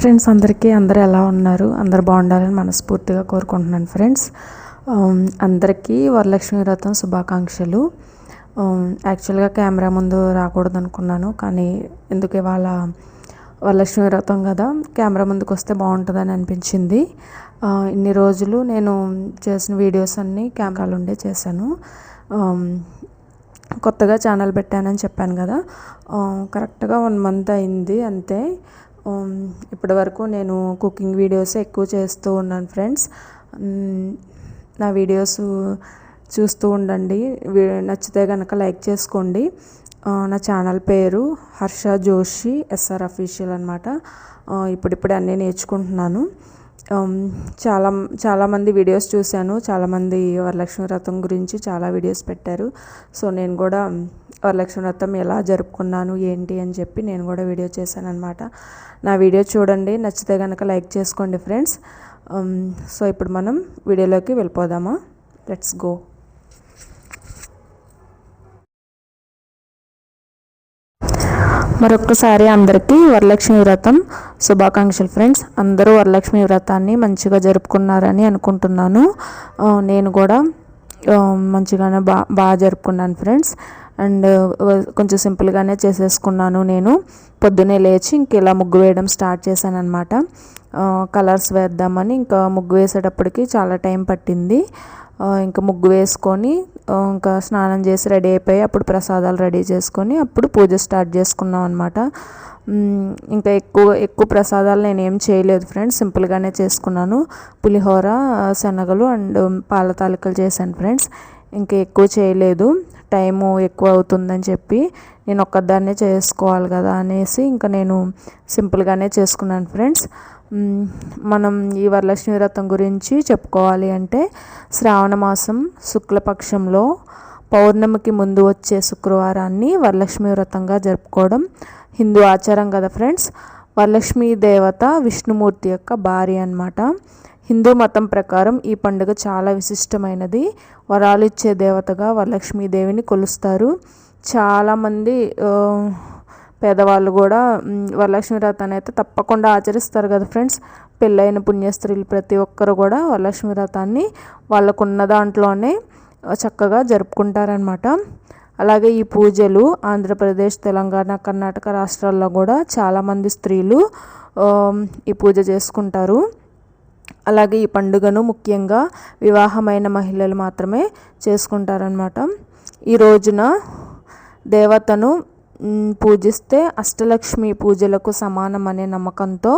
Friends అందరూ ఎలా ఉన్నారు? అందరూ బాగుండాలని మనస్ఫూర్తిగా కోరుకుంటున్నాను ఫ్రెండ్స్. అందరికీ వరలక్ష్మి వ్రతం శుభాకాంక్షలు. యాక్చువల్గా కెమెరా ముందు రాకూడదు అనుకున్నాను, కానీ ఎందుకు ఇవాళ వరలక్ష్మి వ్రతం కదా, కెమెరా ముందుకు వస్తే బాగుంటుందని అనిపించింది. ఇన్ని రోజులు నేను చేసిన వీడియోస్ అన్నీ కెమెరాలు ఉండే చేశాను. కొత్తగా ఛానల్ పెట్టానని చెప్పాను కదా, కరెక్ట్గా 1 month అయింది అంతే. ఇప్పటి వరకు నేను కుకింగ్ వీడియోస్ ఎక్కువ చేస్తూ ఉన్నాను ఫ్రెండ్స్. నా వీడియోస్ చూస్తూ ఉండండి, నచ్చితే కనుక లైక్ చేసుకోండి. నా ఛానల్ పేరు హర్ష జోషి SR అఫీషియల్ అనమాట. ఇప్పుడిప్పుడే అన్నీ నేర్చుకుంటున్నాను. చాలామంది వీడియోస్ చూశాను, చాలామంది వరలక్ష్మి వ్రతం గురించి చాలా వీడియోస్ పెట్టారు. సో నేను కూడా వరలక్ష్మి వ్రతం ఎలా జరుపుకున్నాను ఏంటి అని చెప్పి నేను కూడా వీడియో చేశాను అనమాట. నా వీడియో చూడండి, నచ్చితే కనుక లైక్ చేసుకోండి ఫ్రెండ్స్. సో ఇప్పుడు మనం వీడియోలోకి వెళ్ళిపోదామా? Let's go. మరొక్కసారి అందరికీ వరలక్ష్మి వ్రతం శుభాకాంక్షలు ఫ్రెండ్స్. అందరూ వరలక్ష్మి వ్రతాన్ని మంచిగా జరుపుకున్నారని అనుకుంటున్నాను. నేను కూడా మంచిగానే బాగా జరుపుకున్నాను ఫ్రెండ్స్. అండ్ కొంచెం సింపుల్గానే చేసేసుకున్నాను. నేను పొద్దునే లేచి ఇంక ఇలా ముగ్గు వేయడం స్టార్ట్ చేశాను అనమాట. కలర్స్ వేద్దామని ఇంకా ముగ్గు వేసేటప్పటికి చాలా టైం పట్టింది. ఇంకా ముగ్గు వేసుకొని ఇంకా స్నానం చేసి రెడీ అయిపోయి అప్పుడు ప్రసాదాలు రెడీ చేసుకొని అప్పుడు పూజ స్టార్ట్ చేసుకున్నాం అనమాట. ఇంకా ఎక్కువ ప్రసాదాలు నేనేం చేయలేదు ఫ్రెండ్స్, సింపుల్గానే చేసుకున్నాను. పులిహోర, శనగలు అండ్ పాల తాలికలు చేశాను ఫ్రెండ్స్. ఇంకా ఎక్కువ చేయలేదు, టైము ఎక్కువ అవుతుందని చెప్పి నేను ఒక్కదాన్నే చేసుకోవాలి కదా అనేసి ఇంకా నేను సింపుల్గానే చేసుకున్నాను ఫ్రెండ్స్. మనం ఈ వరలక్ష్మి వ్రతం గురించి చెప్పుకోవాలి అంటే, శ్రావణ మాసం శుక్లపక్షంలో పౌర్ణమికి ముందు వచ్చే శుక్రవారాన్ని వరలక్ష్మి వ్రతంగా జరుపుకోవడం హిందూ ఆచారం కదా ఫ్రెండ్స్. వరలక్ష్మీ దేవత విష్ణుమూర్తి యొక్క భార్య అన్నమాట. హిందూ మతం ప్రకారం ఈ పండుగ చాలా విశిష్టమైనది. వరాలు ఇచ్చే దేవతగా వరలక్ష్మీదేవిని కొలుస్తారు. చాలామంది పేదవాళ్ళు కూడా వరలక్ష్మి వ్రతాన్ని అయితే తప్పకుండా ఆచరిస్తారు కదా ఫ్రెండ్స్. పెళ్ళైన పుణ్యస్త్రీలు ప్రతి ఒక్కరు కూడా వరలక్ష్మి వ్రతాన్ని వాళ్ళకున్న దాంట్లోనే చక్కగా జరుపుకుంటారనమాట. అలాగే ఈ పూజలు ఆంధ్రప్రదేశ్, తెలంగాణ, కర్ణాటక రాష్ట్రాల్లో కూడా చాలామంది స్త్రీలు ఈ పూజ చేసుకుంటారు. అలాగే ఈ పండుగను ముఖ్యంగా వివాహమైన మహిళలు మాత్రమే చేసుకుంటారనమాట. ఈ రోజున దేవతను పూజిస్తే అష్టలక్ష్మి పూజలకు సమానం అనే నమ్మకంతో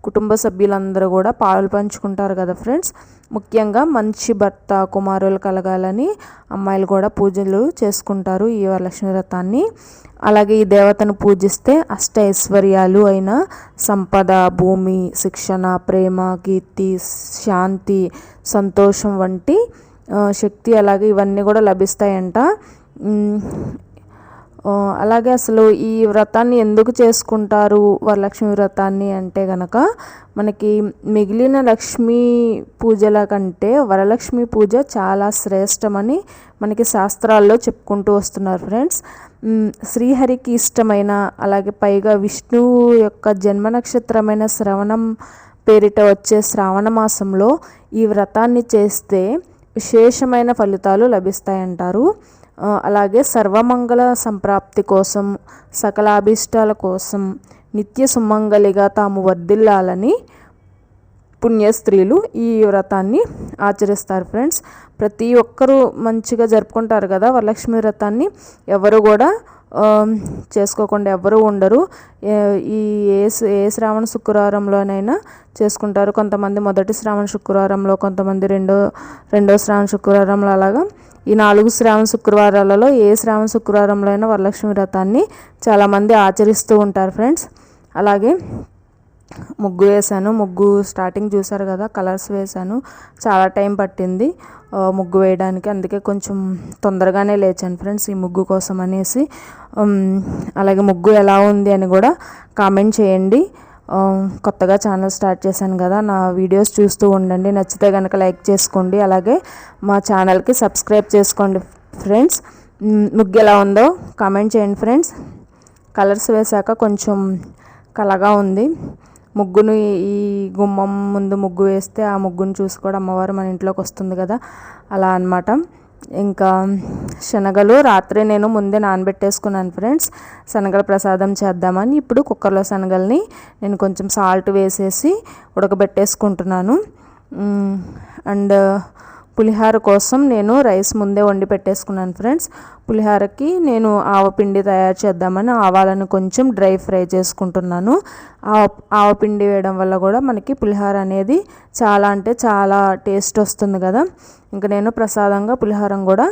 కుటుంబ సభ్యులందరూ కూడా పాలు పంచుకుంటారు కదా ఫ్రెండ్స్. ముఖ్యంగా మంచి భర్త, కుమారులు కలగాలని అమ్మాయిలు కూడా పూజలు చేసుకుంటారు ఈ వరలక్ష్మి వ్రతాన్ని. అలాగే ఈ దేవతను పూజిస్తే అష్ట ఐశ్వర్యాలు అయిన సంపద, భూమి, శిక్షణ, ప్రేమ, కీర్తి, శాంతి, సంతోషం వంటి శక్తి అలాగే ఇవన్నీ కూడా లభిస్తాయంట. అలాగే అసలు ఈ వ్రతాన్ని ఎందుకు చేసుకుంటారు వరలక్ష్మి వ్రతాన్ని అంటే గనక, మనకి మిగిలిన లక్ష్మీ పూజల కంటే వరలక్ష్మి పూజ చాలా శ్రేష్టమని మనకి శాస్త్రాల్లో చెప్పుకుంటూ వస్తున్నారు ఫ్రెండ్స్. శ్రీహరికి ఇష్టమైన, అలాగే పైగా విష్ణువు యొక్క జన్మ నక్షత్రమైన శ్రవణం పేరిట వచ్చే శ్రావణ మాసంలో ఈ వ్రతాన్ని చేస్తే విశేషమైన ఫలితాలు లభిస్తాయంటారు. అలాగే సర్వమంగళ సంప్రాప్తి కోసం, సకలాభీష్టాల కోసం, నిత్య సుమంగళిగా తాము వర్ధిల్లాలని పుణ్యస్త్రీలు ఈ వ్రతాన్ని ఆచరిస్తారు ఫ్రెండ్స్. ప్రతి ఒక్కరూ మంచిగా జరుపుకుంటారు కదా వరలక్ష్మి వ్రతాన్ని. ఎవరు కూడా చేసుకోకుండా ఎవరు ఉండరు. ఏ శ్రావణ శుక్రవారంలోనైనా చేసుకుంటారు. కొంతమంది మొదటి శ్రావణ శుక్రవారంలో, కొంతమంది రెండో శ్రావణ శుక్రవారంలో. అలాగా ఈ 4 శ్రావణ శుక్రవారాలలో ఏ శ్రావణ శుక్రవారంలో అయినా వరలక్ష్మి వ్రతాన్ని చాలామంది ఆచరిస్తూ ఉంటారు ఫ్రెండ్స్. అలాగే ముగ్గు వేశాను. ముగ్గు స్టార్టింగ్ చూసారు కదా, కలర్స్ వేశాను. చాలా టైం పట్టింది ముగ్గు వేయడానికి, అందుకే కొంచెం తొందరగానే లేచాను ఫ్రెండ్స్ ఈ ముగ్గు కోసం అనేసి. అలాగే ముగ్గు ఎలా ఉంది అని కూడా కామెంట్ చేయండి. కొత్తగా ఛానల్ స్టార్ట్ చేశాను కదా, నా వీడియోస్ చూస్తూ ఉండండి. నచ్చితే కనుక లైక్ చేసుకోండి, అలాగే మా ఛానల్కి సబ్స్క్రైబ్ చేసుకోండి ఫ్రెండ్స్. ముగ్గు ఎలా ఉందో కామెంట్ చేయండి ఫ్రెండ్స్. కలర్స్ వేశాక కొంచెం కలగా ఉంది. ముగ్గును ఈ గుమ్మం ముందు ముగ్గు వేస్తే ఆ ముగ్గును చూసి కూడా అమ్మవారు మన ఇంట్లోకి వస్తుంది కదా, అలా అన్నమాట. ఇంకా శనగలు రాత్రి నేను ముందే నానబెట్టేసుకున్నాను ఫ్రెండ్స్, శనగల ప్రసాదం చేద్దామని. ఇప్పుడు కుక్కర్లో శనగల్ని నేను కొంచెం సాల్ట్ వేసేసి ఉడకబెట్టేసుకుంటున్నాను. అండ్ పులిహోర కోసం నేను రైస్ ముందే వండి పెట్టేసుకున్నాను ఫ్రెండ్స్. పులిహోరకి నేను ఆవపిండి తయారు చేద్దామని ఆవాలను కొంచెం డ్రై ఫ్రై చేసుకుంటున్నాను. ఆవపిండి వేయడం వల్ల కూడా మనకి పులిహోర అనేది చాలా అంటే చాలా టేస్ట్ వస్తుంది కదా. ఇంకా నేను ప్రసాదంగా పులిహోరం కూడా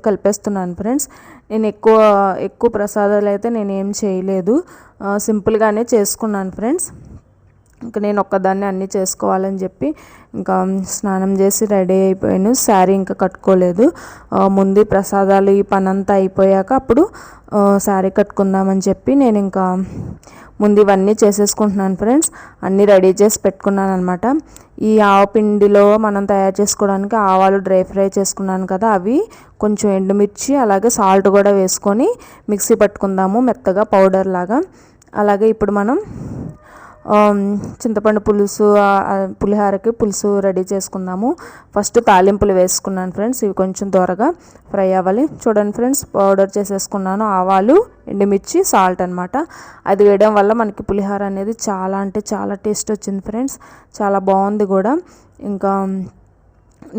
కలిపేస్తున్నాను ఫ్రెండ్స్. నేను ఎక్కువ ప్రసాదాలు అయితే నేను ఏం చేయలేదు, సింపుల్గానే చేసుకున్నాను ఫ్రెండ్స్. ఇంకా నేను ఒక్కదాన్ని అన్నీ చేసుకోవాలని చెప్పి ఇంకా స్నానం చేసి రెడీ అయిపోయాను. శారీ ఇంకా కట్టుకోలేదు, ముందు ప్రసాదాలు ఈ పని అంతా అయిపోయాక అప్పుడు శారీ కట్టుకుందామని చెప్పి నేను ఇంకా ముందు ఇవన్నీ చేసేసుకుంటున్నాను ఫ్రెండ్స్. అన్నీ రెడీ చేసి పెట్టుకున్నాను అనమాట. ఈ ఆవపిండిలో మనం తయారు చేసుకోవడానికి ఆవాలు డ్రై ఫ్రై చేసుకున్నాను కదా, అవి కొంచెం ఎండుమిర్చి అలాగే సాల్ట్ కూడా వేసుకొని మిక్సీ పట్టుకుందాము మెత్తగా పౌడర్ లాగా. అలాగే ఇప్పుడు మనం చింతపండు పులుసు, పులిహోరకి పులుసు రెడీ చేసుకుందాము. ఫస్ట్ తాలింపులు వేసుకున్నాను ఫ్రెండ్స్, ఇవి కొంచెం దూరగా ఫ్రై అవ్వాలి. చూడండి ఫ్రెండ్స్, పౌడర్ చేసేసుకున్నాను ఆవాలు, ఎండుమిర్చి, సాల్ట్ అనమాట. అది వేయడం వల్ల మనకి పులిహోర అనేది చాలా అంటే చాలా టేస్ట్ వచ్చింది ఫ్రెండ్స్, చాలా బాగుంది కూడా. ఇంకా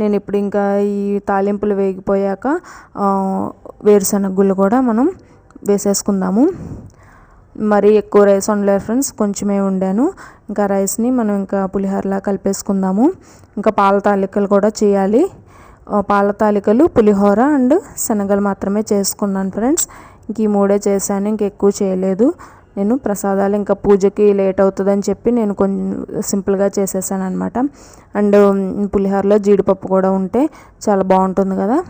నేను ఇప్పుడు ఇంకా ఈ తాలింపులు వేగిపోయాక వేరుశనగ గుళ్ళు కూడా మనం వేసేసుకుందాము. మరీ ఎక్కువ రైస్ వండలేదు ఫ్రెండ్స్, కొంచెమే వండాను. ఇంకా రైస్ని మనం ఇంకా పులిహోరలా కలిపేసుకుందాము. ఇంకా పాల తాలికలు కూడా చేయాలి. పాల తాలికలు, పులిహోర అండ్ శనగలు మాత్రమే చేసుకున్నాను ఫ్రెండ్స్. ఇంక ఈ మూడే చేశాను, ఇంక ఎక్కువ చేయలేదు నేను. ప్రసాదాలు ఇంకా పూజకి లేట్ అవుతుందని చెప్పి నేను కొంచెం సింపుల్గా చేసేసాను అనమాట. అండ్ పులిహోరలో జీడిపప్పు కూడా ఉంటే చాలా బాగుంటుంది కదా,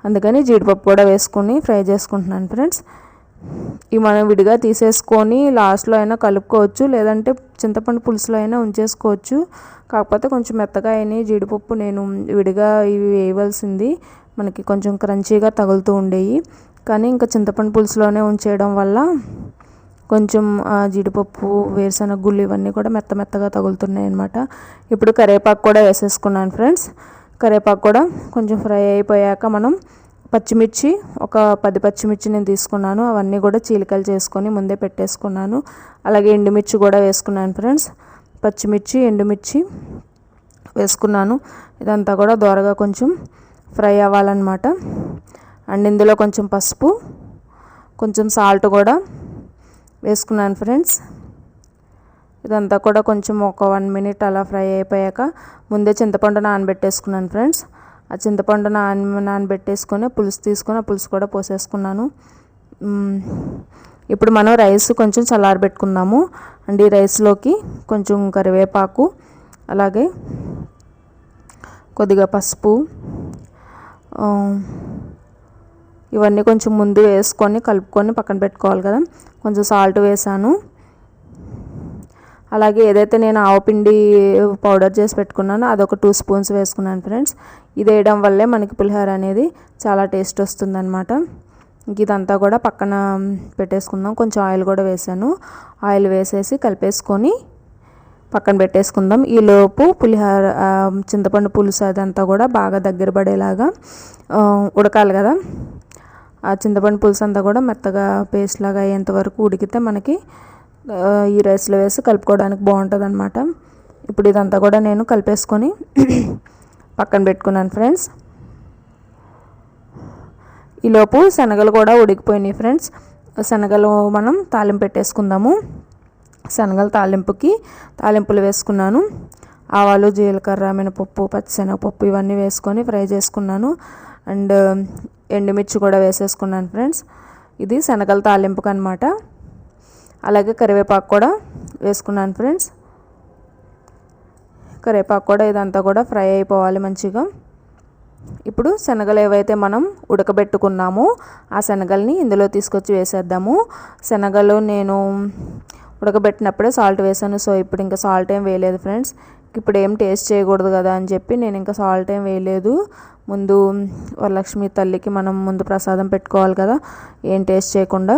అందుకని జీడిపప్పు కూడా వేసుకొని ఫ్రై చేసుకుంటున్నాను ఫ్రెండ్స్. ఇవి మనం విడిగా తీసేసుకొని లాస్ట్లో అయినా కలుపుకోవచ్చు, లేదంటే చింతపండు పులుసులో అయినా ఉంచేసుకోవచ్చు. కాకపోతే కొంచెం మెత్తగా అయినాయి జీడిపప్పు, నేను విడిగా ఇవి వేయవలసింది, మనకి కొంచెం క్రంచీగా తగులుతూ ఉండేవి. కానీ ఇంకా చింతపండు పులుసులోనే ఉంచేయడం వల్ల కొంచెం జీడిపప్పు, వేరుశనగ గుళ్ళు ఇవన్నీ కూడా మెత్తగా తగులుతున్నాయి అన్నమాట. ఇప్పుడు కరివేపాకు కూడా వేసేసుకున్నాను ఫ్రెండ్స్. కరివేపాకు కూడా కొంచెం ఫ్రై అయిపోయాక మనం పచ్చిమిర్చి, ఒక 10 పచ్చిమిర్చి నేను తీసుకున్నాను, అవన్నీ కూడా చీలికలు చేసుకొని ముందే పెట్టేసుకున్నాను. అలాగే ఎండుమిర్చి కూడా వేసుకున్నాను ఫ్రెండ్స్. పచ్చిమిర్చి, ఎండుమిర్చి వేసుకున్నాను. ఇదంతా కూడా దోరగా కొంచెం ఫ్రై అవ్వాలన్నమాట. అండ్ ఇందులో కొంచెం పసుపు, కొంచెం సాల్ట్ కూడా వేసుకున్నాను ఫ్రెండ్స్. ఇదంతా కూడా కొంచెం ఒక 1 మినిట్ అలా ఫ్రై అయిపోయాక ముందే చింతపండు నానబెట్టేసుకున్నాను ఫ్రెండ్స్. ఆ చింతపండు నానబెట్టేసుకొని పులుసు తీసుకొని ఆ పులుసు కూడా పోసేసుకున్నాను. ఇప్పుడు మనం రైస్ కొంచెం చల్లారబెట్టుకుందాము. అండ్ ఈ రైస్లోకి కొంచెం కరివేపాకు, అలాగే కొద్దిగా పసుపు, ఇవన్నీ కొంచెం ముందు వేసుకొని కలుపుకొని పక్కన పెట్టుకోవాలి కదా. కొంచెం సాల్ట్ వేసాను. అలాగే ఏదైతే నేను ఆవపిండి పౌడర్ చేసి పెట్టుకున్నానో అదొక 2 స్పూన్స్ వేసుకున్నాను ఫ్రెండ్స్. ఇది వేయడం వల్లే మనకి పులిహోర అనేది చాలా టేస్ట్ వస్తుందన్నమాట. ఇంక ఇదంతా కూడా పక్కన పెట్టేసుకుందాం. కొంచెం ఆయిల్ కూడా వేసాను. ఆయిల్ వేసేసి కలిపేసుకొని పక్కన పెట్టేసుకుందాం. ఈలోపు పులిహోర, చింతపండు పులుసు అదంతా కూడా బాగా దగ్గర పడేలాగా ఉడకాలి కదా. ఆ చింతపండు పులుసు అంతా కూడా మెత్తగా పేస్ట్ లాగా అయ్యేంత వరకు ఉడికితే మనకి ఈ రైస్లో వేసి కలుపుకోవడానికి బాగుంటుంది అనమాట. ఇప్పుడు ఇదంతా కూడా నేను కలిపేసుకొని పక్కన పెట్టుకున్నాను ఫ్రెండ్స్. ఈలోపు శనగలు కూడా ఉడికిపోయినాయి ఫ్రెండ్స్. శనగలు మనం తాలింపు పెట్టేసుకుందాము. శనగలు తాలింపులు వేసుకున్నాను. ఆవాలు, జీలకర్ర, మినపప్పు, పచ్చిశనగపప్పు ఇవన్నీ వేసుకొని ఫ్రై చేసుకున్నాను. అండ్ ఎండుమిర్చి కూడా వేసేసుకున్నాను ఫ్రెండ్స్. ఇది శనగల తాలింపుకి అనమాట. అలాగే కరివేపాకు కూడా వేసుకున్నాను ఫ్రెండ్స్. కరివేపాకు కూడా ఇదంతా కూడా ఫ్రై అయిపోవాలి మంచిగా. ఇప్పుడు శనగలు ఏవైతే మనం ఉడకబెట్టుకున్నామో ఆ శనగల్ని ఇందులో తీసుకొచ్చి వేసేద్దాము. శనగలు నేను ఉడకబెట్టినప్పుడే సాల్ట్ వేసాను, సో ఇప్పుడు ఇంకా సాల్ట్ ఏం వేయలేదు ఫ్రెండ్స్. ఇప్పుడు ఏం టేస్ట్ చేయకూడదు కదా అని చెప్పి నేను ఇంకా సాల్ట్ ఏం వేయలేదు. ముందు వరలక్ష్మి తల్లికి మనం ముందు ప్రసాదం పెట్టుకోవాలి కదా, ఏం టేస్ట్ చేయకుండా.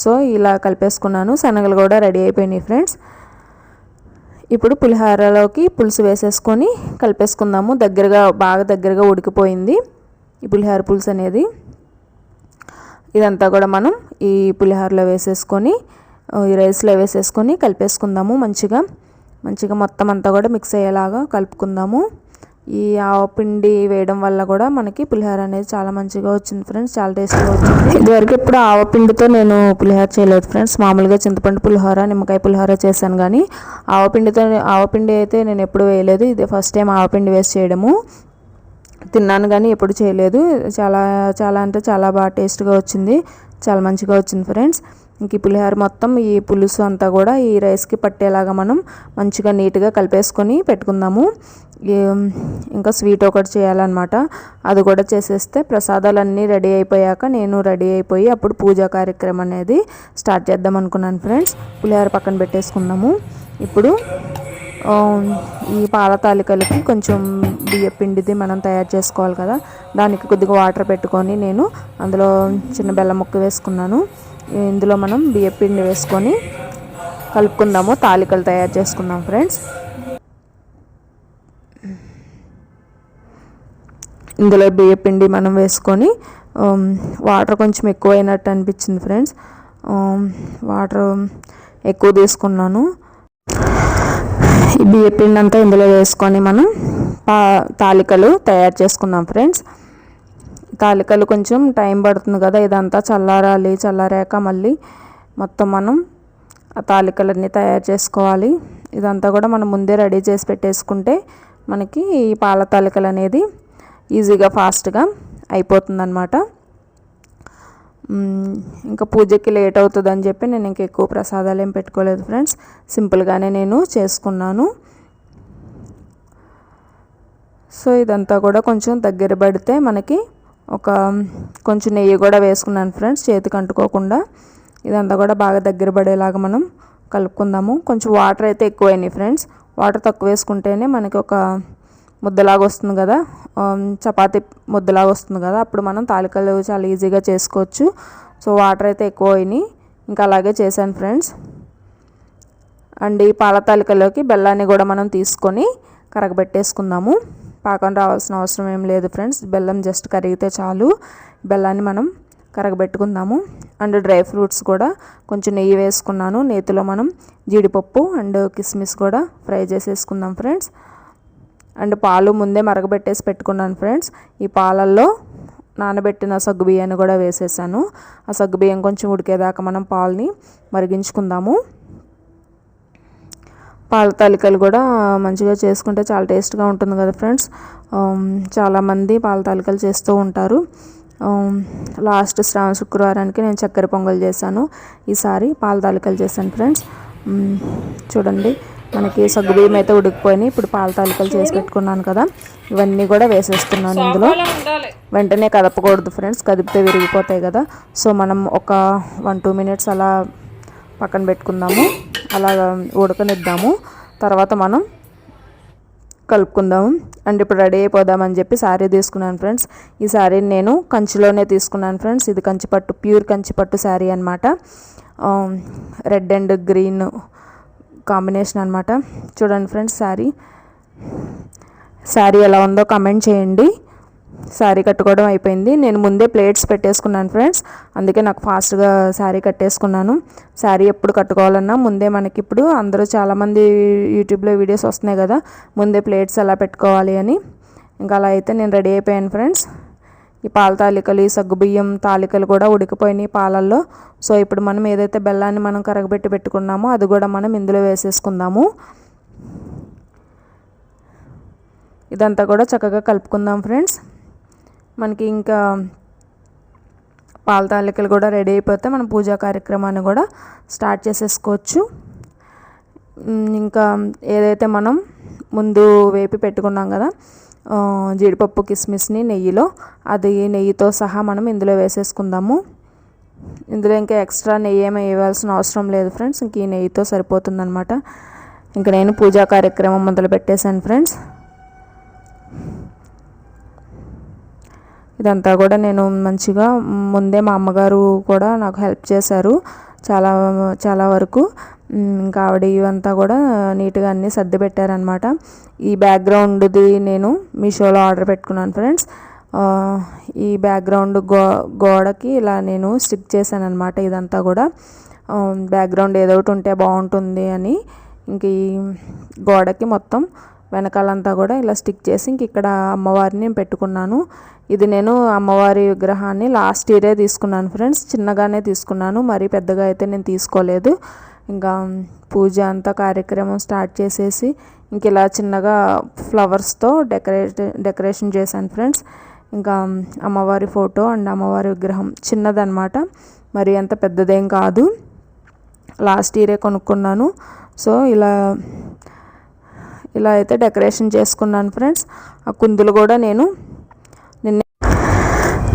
సో ఇలా కలిపేసుకున్నాను. శనగలు కూడా రెడీ అయిపోయినాయి ఫ్రెండ్స్. ఇప్పుడు పులిహోరలోకి పులుసు వేసేసుకొని కలిపేసుకుందాము. బాగా దగ్గరగా ఉడికిపోయింది ఈ పులిహోర పులుసు అనేది. ఇదంతా కూడా మనం ఈ పులిహోరలో వేసేసుకొని ఈ రైస్లో వేసేసుకొని కలిపేసుకుందాము. మంచిగా మొత్తం అంతా కూడా మిక్స్ అయ్యేలాగా కలుపుకుందాము. ఈ ఆవపిండి వేయడం వల్ల కూడా మనకి పులిహోర అనేది చాలా మంచిగా వచ్చింది ఫ్రెండ్స్, చాలా టేస్ట్గా వచ్చింది. ఇదివరకు ఇప్పుడు ఆవపిండితో నేను పులిహోర చేయలేదు ఫ్రెండ్స్. మామూలుగా చింతపండు పులిహోర, నిమ్మకాయ పులిహోర చేశాను, కానీ ఆవపిండి అయితే నేను ఎప్పుడు వేయలేదు. ఇదే ఫస్ట్ టైం ఆవపిండి వేసి చేయడము. తిన్నాను కానీ ఎప్పుడు చేయలేదు. చాలా అంటే చాలా బాగా టేస్ట్గా వచ్చింది, చాలా మంచిగా వచ్చింది ఫ్రెండ్స్. ఇంక ఈ పులిహోర మొత్తం ఈ పులుసు అంతా కూడా ఈ రైస్కి పట్టేలాగా మనం మంచిగా నీట్గా కలిపేసుకొని పెట్టుకుందాము. ఇంకా స్వీట్ ఒకటి చేయాలన్నమాట, అది కూడా చేసేస్తే ప్రసాదాలన్నీ రెడీ అయిపోయాక నేను రెడీ అయిపోయి అప్పుడు పూజా కార్యక్రమం అనేది స్టార్ట్ చేద్దాం అనుకున్నాను ఫ్రెండ్స్. పులిహోర పక్కన పెట్టేసుకుందాము. ఇప్పుడు ఈ పాల తాలికలకి కొంచెం బియ్య పిండిది మనం తయారు చేసుకోవాలి కదా, దానికి కొద్దిగా వాటర్ పెట్టుకొని నేను అందులో చిన్న బెల్లం ముక్క వేసుకున్నాను. ఇందులో మనం బియ్య పిండి వేసుకొని కలుపుకుందాము, తాలికలు తయారు చేసుకుందాం ఫ్రెండ్స్. ఇందులో బియ్య పిండి మనం వేసుకొని వాటర్ కొంచెం ఎక్కువైనట్టు అనిపించింది ఫ్రెండ్స్, వాటర్ ఎక్కువ తీసుకున్నాను. ఈ బియ్య పిండి అంతా ఇందులో వేసుకొని మనం తాలికలు తయారు చేసుకుందాం ఫ్రెండ్స్. తాలికలు కొంచెం టైం పడుతుంది కదా, ఇదంతా చల్లారాక మళ్ళీ మొత్తం మనం ఆ తాలికలన్నీ తయారు చేసుకోవాలి. ఇదంతా కూడా మనం ముందే రెడీ చేసి పెట్టేసుకుంటే మనకి ఈ పాల తాలికలు అనేది ఈజీగా ఫాస్ట్గా అయిపోతుందన్నమాట. ఇంకా పూజకి లేట్ అవుతుందని చెప్పి నేను ఇంకా ఎక్కువ ప్రసాదాలు ఏం పెట్టుకోలేదు ఫ్రెండ్స్, సింపుల్గానే నేను చేసుకున్నాను. సో ఇదంతా కూడా కొంచెం దగ్గర పడితే మనకి కొంచెం నెయ్యి కూడా వేసుకున్నాను ఫ్రెండ్స్, చేతికి అంటుకోకుండా. ఇదంతా కూడా బాగా దగ్గర పడేలాగా మనం కలుపుకుందాము. కొంచెం వాటర్ అయితే ఎక్కువైనాయి ఫ్రెండ్స్, వాటర్ తక్కువ వేసుకుంటేనే మనకి ఒక ముద్దలాగా వస్తుంది కదా, చపాతీ ముద్దలాగా వస్తుంది కదా, అప్పుడు మనం తాలికలు చాలా ఈజీగా చేసుకోవచ్చు. సో వాటర్ అయితే ఎక్కువ అయినాయి, ఇంకా అలాగే చేశాను ఫ్రెండ్స్. అండ్ ఈ పాల తాలికలోకి బెల్లాన్ని కూడా మనం తీసుకొని కరగబెట్టేసుకుందాము. పాకం రావాల్సిన అవసరం ఏం లేదు ఫ్రెండ్స్, బెల్లం జస్ట్ కరిగితే చాలు. బెల్లాన్ని మనం కరగబెట్టుకుందాము. అండ్ డ్రై ఫ్రూట్స్ కూడా కొంచెం నెయ్యి వేసుకున్నాను, నేతిలో మనం జీడిపప్పు అండ్ కిస్మిస్ కూడా ఫ్రై చేసేసుకుందాం ఫ్రెండ్స్. అండ్ పాలు ముందే మరగబెట్టేసి పెట్టుకున్నాను ఫ్రెండ్స్. ఈ పాలల్లో నానబెట్టిన సగ్గుబియ్యాన్ని కూడా వేసేసాను. ఆ సగ్గుబియ్యం కొంచెం ఉడికేదాకా మనం పాలని మరిగించుకుందాము. పాల తాలికలు కూడా మంచిగా చేసుకుంటే చాలా టేస్ట్గా ఉంటుంది కదా ఫ్రెండ్స్. చాలామంది పాల తాలికలు చేస్తూ ఉంటారు. లాస్ట్ శ్రావణ శుక్రవారానికి నేను చక్కెర పొంగల్ చేశాను, ఈసారి పాల తాలికలు చేశాను ఫ్రెండ్స్. చూడండి మనకి సగ్గుబియ్యం అయితే ఉడికిపోయినాయి. ఇప్పుడు పాల తాలికలు చేసి పెట్టుకున్నాను కదా, ఇవన్నీ కూడా వేసేస్తున్నాను ఇందులో. వెంటనే కదపకూడదు ఫ్రెండ్స్, కదిపితే విరిగిపోతాయి కదా. సో మనం ఒక 1-2 మినిట్స్ అలా పక్కన పెట్టుకుందాము, అలా ఉడకనిద్దాము, తర్వాత మనం కలుపుకుందాము. అండ్ ఇప్పుడు రెడీ అయిపోదామని చెప్పి శారీ తీసుకున్నాను ఫ్రెండ్స్. ఈ శారీని నేను కంచిలోనే తీసుకున్నాను ఫ్రెండ్స్. ఇది కంచిపట్టు, ప్యూర్ కంచిపట్టు శారీ అనమాట. రెడ్ అండ్ గ్రీన్ కాంబినేషన్ అనమాట. చూడండి ఫ్రెండ్స్, శారీ ఎలా ఉందో కామెంట్ చేయండి. శారీ కట్టుకోవడం అయిపోయింది. నేను ముందే ప్లేట్స్ పెట్టేసుకున్నాను ఫ్రెండ్స్, అందుకే నాకు ఫాస్ట్గా శారీ కట్టేసుకున్నాను. శారీ ఎప్పుడు కట్టుకోవాలన్నా ముందే మనకి ఇప్పుడు అందరూ చాలామంది యూట్యూబ్లో వీడియోస్ వస్తున్నాయి కదా, ముందే ప్లేట్స్ ఎలా పెట్టుకోవాలి అని. ఇంకా అలా అయితే నేను రెడీ అయిపోయాను ఫ్రెండ్స్. ఈ పాల తాలికలు, ఈ సగ్గుబియ్యం తాలికలు కూడా ఉడికిపోయినాయి పాలల్లో. సో ఇప్పుడు మనం ఏదైతే బెల్లాన్ని మనం కరగబెట్టి పెట్టుకున్నామో అది కూడా మనం ఇందులో వేసేసుకుందాము. ఇదంతా కూడా చక్కగా కలుపుకుందాం ఫ్రెండ్స్. మనకి ఇంకా పాల తాలికలు కూడా రెడీ అయిపోతే మనం పూజా కార్యక్రమాన్ని కూడా స్టార్ట్ చేసేసుకోవచ్చు. ఇంకా ఏదైతే మనం ముందు వేపి పెట్టుకున్నాం కదా జీడిపప్పు కిస్మిస్ని నెయ్యిలో, అది నెయ్యితో సహా మనం ఇందులో వేసేసుకుందాము. ఇందులో ఇంకా ఎక్స్ట్రా నెయ్యి ఏమీ వేయాల్సిన అవసరం లేదు ఫ్రెండ్స్, ఇంక ఈ నెయ్యితో సరిపోతుందన్నమాట. ఇంకా నేను పూజా కార్యక్రమం మొదలు పెట్టేశాను ఫ్రెండ్స్. ఇదంతా కూడా నేను మంచిగా ముందే మా అమ్మగారు కూడా నాకు హెల్ప్ చేశారు చాలా వరకు. ఇంకా ఆవిడ ఇవంతా కూడా నీట్గా అన్నీ సర్ది పెట్టారనమాట. ఈ బ్యాక్గ్రౌండ్ది నేను మీషోలో ఆర్డర్ పెట్టుకున్నాను ఫ్రెండ్స్. ఈ బ్యాక్గ్రౌండ్ గోడకి ఇలా నేను స్టిక్ చేశాను అనమాట. ఇదంతా కూడా బ్యాక్గ్రౌండ్ ఏదో ఒకటి ఉంటే బాగుంటుంది అని ఇంక ఈ గోడకి మొత్తం వెనకాలంతా కూడా ఇలా స్టిక్ చేసి ఇంక ఇక్కడ అమ్మవారిని నేను పెట్టుకున్నాను. ఇది నేను అమ్మవారి విగ్రహాన్ని లాస్ట్ ఇయరే తీసుకున్నాను ఫ్రెండ్స్. చిన్నగానే తీసుకున్నాను, మరీ పెద్దగా అయితే నేను తీసుకోలేదు. ఇంకా పూజ అంతా కార్యక్రమం స్టార్ట్ చేసేసి ఇంక ఇలా చిన్నగా ఫ్లవర్స్తో డెకరేషన్ చేశాను ఫ్రెండ్స్. ఇంకా అమ్మవారి ఫోటో అండ్ అమ్మవారి విగ్రహం చిన్నదన్నమాట, మరి అంత పెద్దదేం కాదు, లాస్ట్ ఇయరే కొనుక్కున్నాను. సో ఇలా అయితే డెకరేషన్ చేసుకున్నాను ఫ్రెండ్స్. ఆ కుందులు కూడా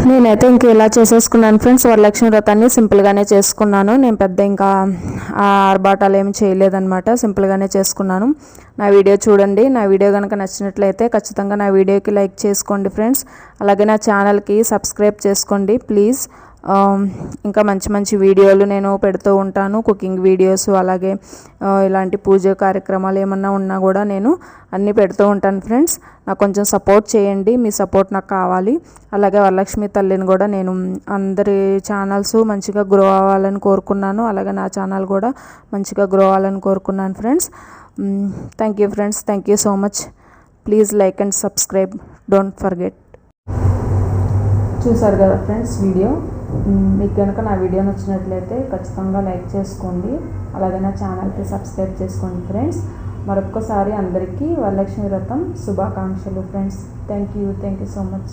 నేనైతే ఇంక ఇలా చేసేసుకున్నాను ఫ్రెండ్స్. వరలక్ష్మి వ్రతాన్ని సింపుల్గానే చేసుకున్నాను. నేను పెద్ద ఇంకా ఆర్భాటాలు ఏమి చేయలేదన్నమాట, సింపుల్గానే చేసుకున్నాను. నా వీడియో చూడండి. నా వీడియో కనుక నచ్చినట్లయితే ఖచ్చితంగా నా వీడియోకి లైక్ చేసుకోండి ఫ్రెండ్స్. అలాగే నా ఛానల్కి సబ్స్క్రైబ్ చేసుకోండి ప్లీజ్. ఇంకా మంచి మంచి వీడియోలు నేను పెడుతూ ఉంటాను, కుకింగ్ వీడియోస్, అలాగే ఇలాంటి పూజ కార్యక్రమాలు ఏమన్నా ఉన్నా కూడా నేను అన్నీ పెడుతూ ఉంటాను ఫ్రెండ్స్. నాకు కొంచెం సపోర్ట్ చేయండి, మీ సపోర్ట్ నాకు కావాలి. అలాగే వరలక్ష్మి తల్లిని కూడా నేను అందరి ఛానల్స్ మంచిగా గ్రో అవ్వాలని కోరుకున్నాను. అలాగే నా ఛానల్ కూడా మంచిగా గ్రో అవ్వాలని కోరుకున్నాను friends. Thank you friends, thank you so much. Please like and subscribe, don't forget. చూసారు కదా ఫ్రెండ్స్ వీడియో. మీకు కనుక నా వీడియో నచ్చినట్లయితే ఖచ్చితంగా లైక్ చేసుకోండి, అలాగే నా ఛానల్కి సబ్స్క్రైబ్ చేసుకోండి ఫ్రెండ్స్. మరొక్కసారి అందరికీ వరలక్ష్మి వ్రతం శుభాకాంక్షలు friends. Thank you so much.